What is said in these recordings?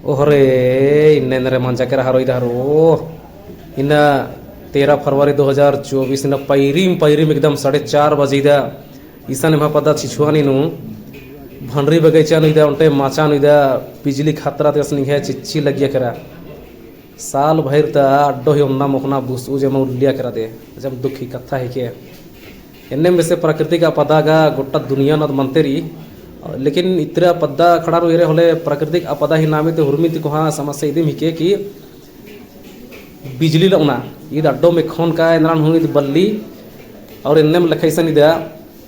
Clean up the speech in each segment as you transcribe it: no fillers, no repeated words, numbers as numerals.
ओहरे इन्ने मंचा के हारो इधरो इन 13 फरवरी 2024 इन पैरीम एकदम 4:30 बजे ईसा ने पदा छिछुआनी नु भंडरी बगैचा नुदा उनटे माचा नुदा बिजली खतरा ते है चिच्ची लगिया करा साल भर ता अड्डो ही उन्ना मोकना बुसू जमा उलिया करा दे जब दुखी कथा है के एन्ने में से प्रकृति का पदागा गोटा दुनिया नद मंतेरी लेकिन इतरा पद्दा खड़ा रो होले प्राकृतिक आपदा ही नामे ते हुरमित को हाँ समस्या इदम हिके कि बिजली लौना ईद अड्डो में खोन का नारायण हुई बल्ली और इन्ने में लखैसन इदा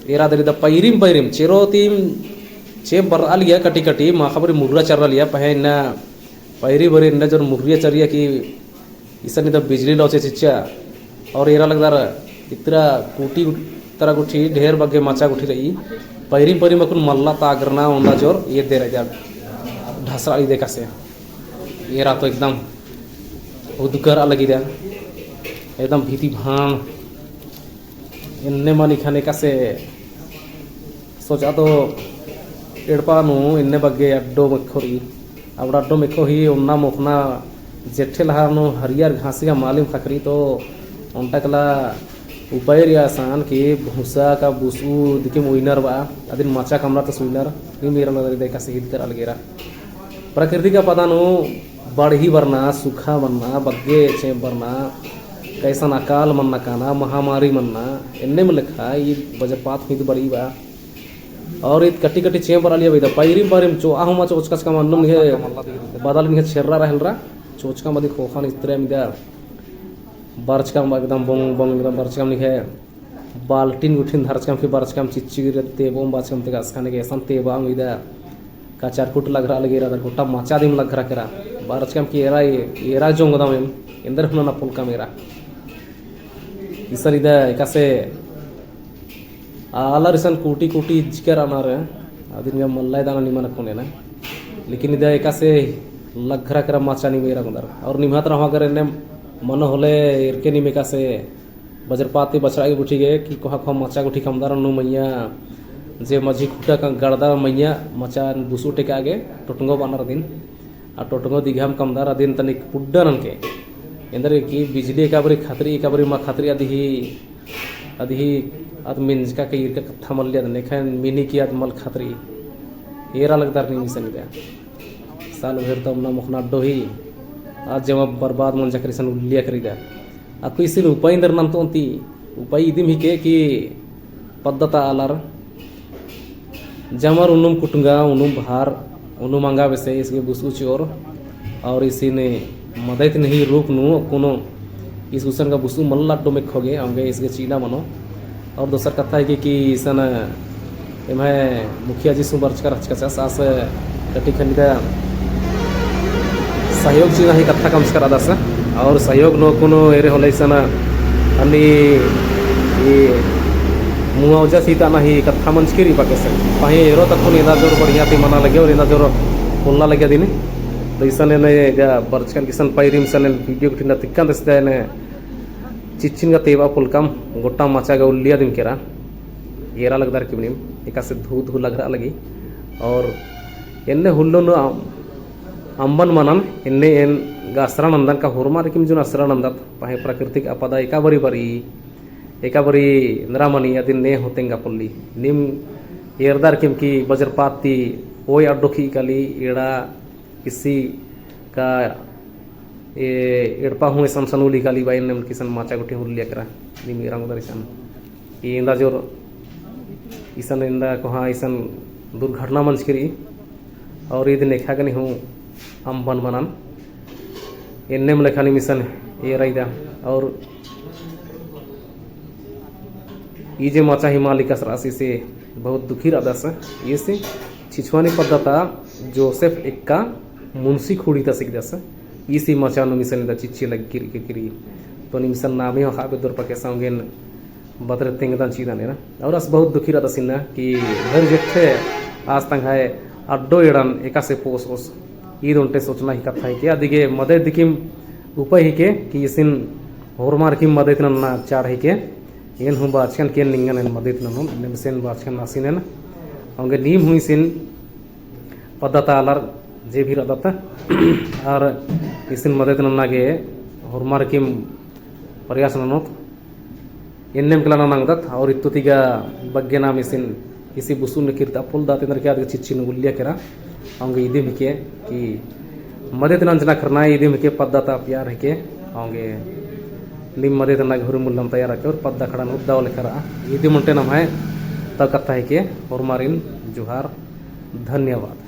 एरा दरिदा पैरिम चेरो तीम चे बर आलिया कटी कटी मा खबर मुर्रा चर लिया पहे न पैरी बरी इन्ने जो मुर्रिया चरिया कि ईसा निदा बिजली लौचे चिच्चा और एरा लगदार इतरा कूटी तरह गुठी ढेर बगे माचा गुठी रही पैरी मकुन मल्ला तागरना उंडा जोर ये दे रहा ढसरा देखा से ये तो एकदम उदकर अलग एकदम भीति भान इन्ने मानी खाने का से सोचा तो एड़पा नु इन्ने बगे अड्डो मखोरी अब अड्डो मखो ही उन्ना मोखना जेठे लहा नु हरियर घासी का मालिम खकरी तो उनटा कला उपाय आसान कि भूसा का बुसू दिखे विनर बा अदिन माचा कमरा तो सुइनर नि मेरा लगा देखा से हित कर अलगेरा प्रकृति का पता नो बढ़ी बरना सुखा बनना बग्गे चे बरना कैसन अकाल मन्ना काना महामारी मन्ना इन्ने में लिखा ये वजपात हित बड़ी बा और इत कटी कटी चे बर लिया बेदा पैरिम चो आहु मा चोचका का मन्नम हे बदल नि छेर्रा रहलरा चोचका मदि खोखान इतरे मिदा बारचकाम एकदम बंग एकदम बारचकाम निखे बाल्टीन गुठिन धरचकाम फिर बारचकाम चिच्ची ते बोम बाचकाम ते गासखाने के सन ते बांग इदा का चारकुट लग रहा लगे रहा गोटा माचा दिम लग रहा करा बारचकाम की एरा जोंग दाम इंदर हुना पुलका मेरा इसर इदा एकासे आलर इसन कूटी जिकर आना रे अदिन गे मल्लाई दाना निमन कोने ना लेकिन इदा एकासे लग रहा करा माचा नि मेरा गुंदर और निमहत रहा करे ने मन होले इरके निमेका से बजरपाती बछड़ा के गुठी गे कि कोहा खो मचा गुठी कमदार नु मैया जे मझी खुटा का गड़दा मैया मचा बुसु टेका आगे टोटंगो बानर दिन आ टोटंगो दिघाम कमदार दिन तनिक पुड्डन के इंदर की बिजली काबरी खतरी मा खतरी अधी अद मिंजका के इरका कथा मल्लिया नेखन मिनी की अद मल खतरी एरा लगदार नि मिसन दे साल भर तो ना मुखना डोही आज जब बर्बाद मन जकरी सन उल्लिया करीदा aku isin upay ndar nam tonti upay idim hike ki paddata alar jamar unum kutunga unum bahar unum anga bese इसके बुसु चोर और इसीने मदद नहीं रूप नु कोनो इस उसन का बुसु मल्ला डो में खोगे आंगे इसके चीना मनो और दूसर कथा है कि सन एमे मुखिया जी सुबर्च का रचका सास कटी खनिदा सहयोग जी नहीं कथा कम कर आदास और सहयोग नो कोनो एरे होले सना अनि ये मुआवजा सीता नहीं कथा मंच की रिपा कैसे पाहे एरो तक को नेदा जोर बढ़िया ती मना लगे और नेदा जोर बोलना लगे दिन तो इसने ने गा बरचकन किसन पैरिम सन वीडियो किना तिक्कन दस्ते ने चिचिन का तेवा पुलकम गोटा माचा गा उलिया दिन केरा एरा लगदार किबनिम एका से धू लग रहा लगी और एन्ने हुल्लो नो अंबन मनन इन्ने एन गासरानंदन का हुरमा रिकिम जुन असरानंदत पाहे प्राकृतिक आपदा एका बरी नरामनी अदिन ने होतेंगा पुल्ली निम एरदार किम की वज्रपाती ओय अड्डोखी कली एड़ा किसी का एड़पा हुए सनसनुली काली बाइन ने किसन माचा गुठी हुलिया करा निम रंगदार इसन इंदा जोर इसन इंदा कोहा इसन दुर्घटना मंच करी और ये दिन देखा कनी हूँ हम बन बनन इन्ने में लेखानी मिशन ये रहीदा और ये जे माचा हिमालिका राशि से बहुत दुखी रहा से ये से छिछवानी पद्धता जोसेफ एक्का मुंशी खुड़ी तक सीख दस इसी माचा नो मिशन दा चिच्ची लग गिरी तो मिशन नाम ही खाबे दूर पके संगे बदर तेंगदान चीदा ने ना और अस बहुत दुखी रहा सिन्ना कि घर जेठे आज तक है अड्डो एड़न एका से पोस ईद उनटे सोचना ही कथा है क्या दिगे मदे दिकिम उपाय ही के कि इसिन होरमार की मदद ना चार ही के येन हूँ बाचकन के निंगन मदद ननु निमसेन बाचकन नासिनेन अंगे नीम हुई सिन पद्धता अलर जे भी रहता और इसिन मदद नन्नागे हुरमार किम प्रयास ननोत एन्नेम केला नंगदत और इत्तुतिगा बग्गे नाम इसिन इसी बुसुन किरता पुल दाते अंदर क्या चिच्चिन गुल्लिया केरा आंगे इदे मिके कि मदद नंजना करना इदे मिके पद्दाता प्यार है आंगे निम मदद ना घुर मुल्लम तैयार के और पद्दा खड़ा उद्दाव लेखरा इदे मंटे नम है तब कथा है के हुरमारिन जुहार धन्यवाद।